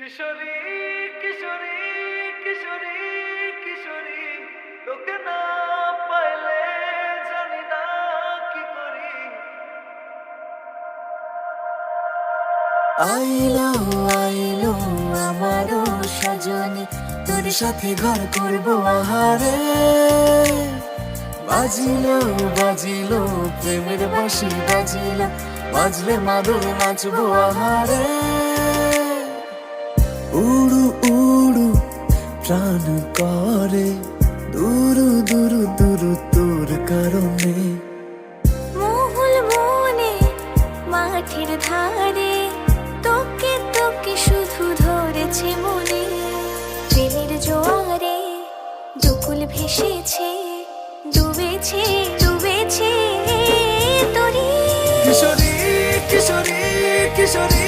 কিশোরী কিশোরী কিশোরী কিশোরী তোকে না পাইলে জানি না কি করি। আইলো আইলো আমারও সজনী, তোর সাথে ঘর করবো আহারে। বাজিলো বাজিলো প্রেমের বাঁশি বাজিলো, বাজলে মাদল নাচবো আহারে। উড়ু উড়ু প্রাণ করে দুরু দুরু দুরু তোর কারণে। মহুল মনে মাঠের ধারে তোকে তোকে শুধু ধরেছে মনে। প্রেমের জোয়ারে দুকুল ভেসেছে, ডুবেছে ডুবেছে তোরে। কিশোরী কিশোরী কিশোরী